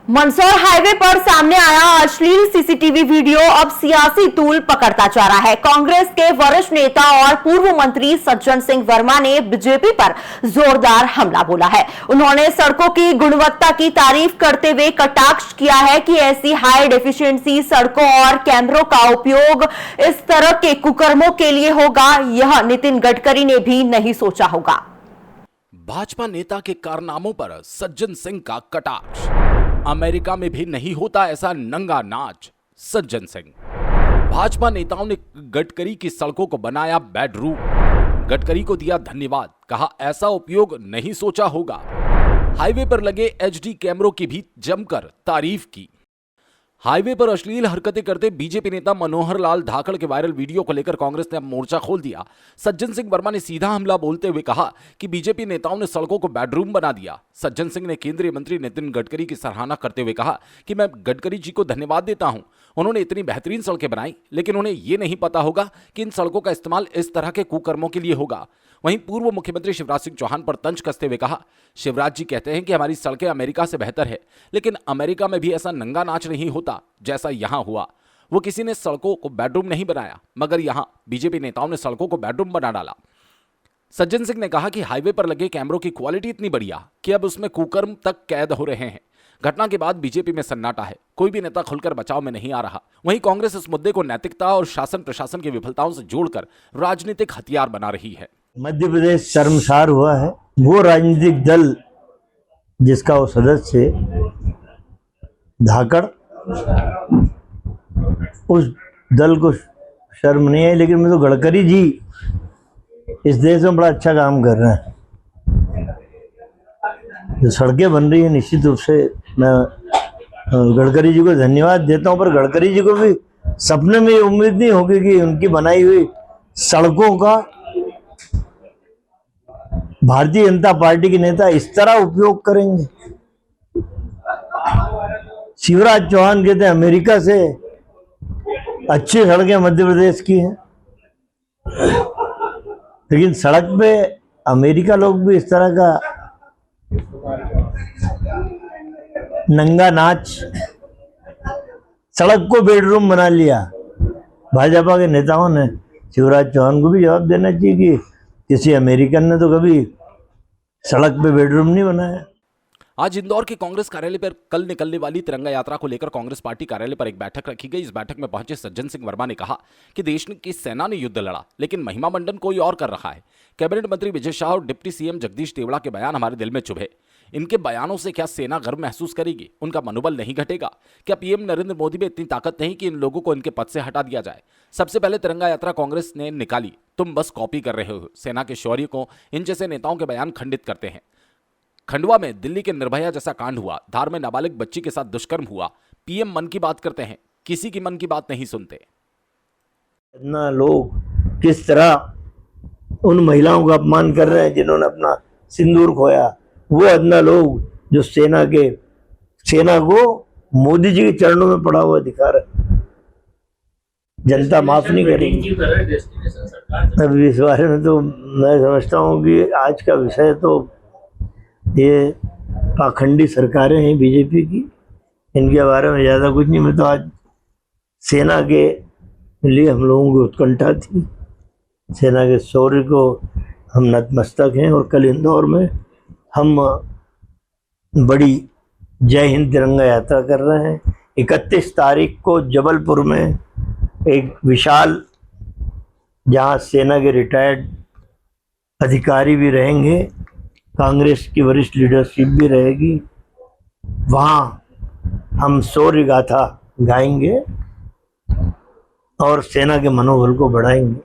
Mandsaur highway पर सामने आया अश्लील सीसीटीवी वीडियो अब सियासी तूल पकड़ता जा रहा है। कांग्रेस के वरिष्ठ नेता और पूर्व मंत्री सज्जन सिंह वर्मा ने बीजेपी पर जोरदार हमला बोला है। उन्होंने सड़कों की गुणवत्ता की तारीफ करते हुए कटाक्ष किया है कि ऐसी हाई डेफिशिएंसी सड़कों और कैमरों का उपयोग इस तरह के कुकर्मों के लिए होगा, यह नितिन गडकरी ने भी नहीं सोचा होगा। भाजपा नेता के कारनामों पर सज्जन सिंह का कटाक्ष। अमेरिका में भी नहीं होता ऐसा नंगा नाच। सज्जन सिंह। भाजपा नेताओं ने गडकरी की सड़कों को बनाया बेडरूम। गडकरी को दिया धन्यवाद, कहा ऐसा उपयोग नहीं सोचा होगा। हाईवे पर लगे एचडी कैमरों की भी जमकर तारीफ की। हाईवे पर अश्लील हरकतें करते बीजेपी नेता मनोहर लाल धाकड़ के वायरल वीडियो को लेकर कांग्रेस ने अब मोर्चा खोल दिया। सज्जन सिंह वर्मा ने सीधा हमला बोलते हुए कहा कि बीजेपी नेताओं ने सड़कों को बेडरूम बना दिया। सज्जन सिंह ने केंद्रीय मंत्री नितिन गडकरी की सराहना करते हुए कहा कि मैं गडकरी जी को धन्यवाद देता हूं, उन्होंने इतनी बेहतरीन सड़कें बनाई, लेकिन उन्हें यह नहीं पता होगा कि इन सड़कों का इस्तेमाल इस तरह के कुकर्मों के लिए होगा। वहीं पूर्व मुख्यमंत्री शिवराज सिंह चौहान पर तंज कसते हुए कहा, शिवराज जी कहते हैं कि हमारी सड़कें अमेरिका से बेहतर है, लेकिन अमेरिका में भी ऐसा नंगा नाच नहीं होता जैसा यहां हुआ। वो किसी ने सड़कों को बेडरूम नहीं बनाया, मगर यहां बीजेपी नेताओं ने सड़कों को बेडरूम बना डाला। सज्जन सिंह ने कहा कि हाईवे पर लगे कैमरों की क्वालिटी इतनी बढ़िया कि अब उसमें कुकर्म तक कैद हो रहे हैं। घटना के बाद बीजेपी में सन्नाटा है, कोई भी नेता खुलकर बचाव में नहीं आ रहा। वहीं कांग्रेस इस मुद्दे को नैतिकता और शासन प्रशासन की विफलताओं से जोड़कर राजनीतिक हथियार बना रही है। मध्य प्रदेश शर्मसार हुआ है। वो राजनीतिक दल जिसका वो सदस्य धाकड़, उस दल को शर्म नहीं है, लेकिन मैं तो गडकरी जी इस देश में बड़ा अच्छा काम कर रहे हैं। जो सड़कें बन रही है, निश्चित रूप से मैं गडकरी जी को धन्यवाद देता हूं, पर गडकरी जी को भी सपने में उम्मीद नहीं होगी कि उनकी बनाई हुई सड़कों का भारतीय जनता पार्टी के नेता इस तरह उपयोग करेंगे। शिवराज चौहान कहते हैं अमेरिका से अच्छी सड़कें मध्य प्रदेश की हैं, लेकिन सड़क पे अमेरिका लोग भी इस तरह का नंगा नाच, सड़क को बेडरूम बना लिया। भाजपा के नेताओं ने शिवराज चौहान को भी जवाब देना चाहिए कि किसी अमेरिकन ने तो कभी सड़क पे बेडरूम नहीं बनाया। आज इंदौर के कांग्रेस कार्यालय पर कल निकलने वाली तिरंगा यात्रा को लेकर कांग्रेस पार्टी कार्यालय पर एक बैठक रखी गई। इस बैठक में पहुंचे सज्जन सिंह वर्मा ने कहा कि देश की सेना ने युद्ध लड़ा, लेकिन महिमा मंडन कोई और कर रहा है। कैबिनेट मंत्री विजय शाह और डिप्टी सीएम जगदीश देवड़ा के बयान हमारे दिल में चुभे। इनके बयानों से क्या सेना गर्व महसूस करेगी? उनका मनोबल नहीं घटेगा? क्या पीएम नरेंद्र मोदी में इतनी ताकत नहीं कि इन लोगों को इनके पद से हटा दिया जाए? सबसे पहले तिरंगा यात्रा कांग्रेस ने निकाली, तुम बस कॉपी कर रहे हो। सेना के शौर्य को इन जैसे नेताओं के बयान खंडित करते हैं। खंडवा में दिल्ली के निर्भया जैसा कांड हुआ, धार में नाबालिग बच्ची के साथ दुष्कर्म हुआ। पीएम मन की बात करते हैं, किसी की मन की बात नहीं सुनते। इतना लोग किस तरह उन महिलाओं का अपमान कर रहे हैं जिन्होंने अपना सिंदूर खोया। वो अदना लोग जो सेना को मोदी जी के चरणों में पड़ा हुआ दिखा रहे। जनता माफ नहीं करेगी। अभी इस बारे में तो मैं समझता हूँ कि आज का विषय तो ये पाखंडी सरकारें हैं बीजेपी की, इनके बारे में ज़्यादा कुछ नहीं। मैं तो आज सेना के लिए हम लोगों की उत्कंठा थी, सेना के शौर्य को हम नतमस्तक हैं। और कल इंदौर में हम बड़ी जय हिंद तिरंगा यात्रा कर रहे हैं। 31 तारीख को जबलपुर में एक विशाल, जहां सेना के रिटायर्ड अधिकारी भी रहेंगे, कांग्रेस की वरिष्ठ लीडरशिप भी रहेगी, वहाँ हम शौर्य गाथा गाएंगे और सेना के मनोबल को बढ़ाएंगे।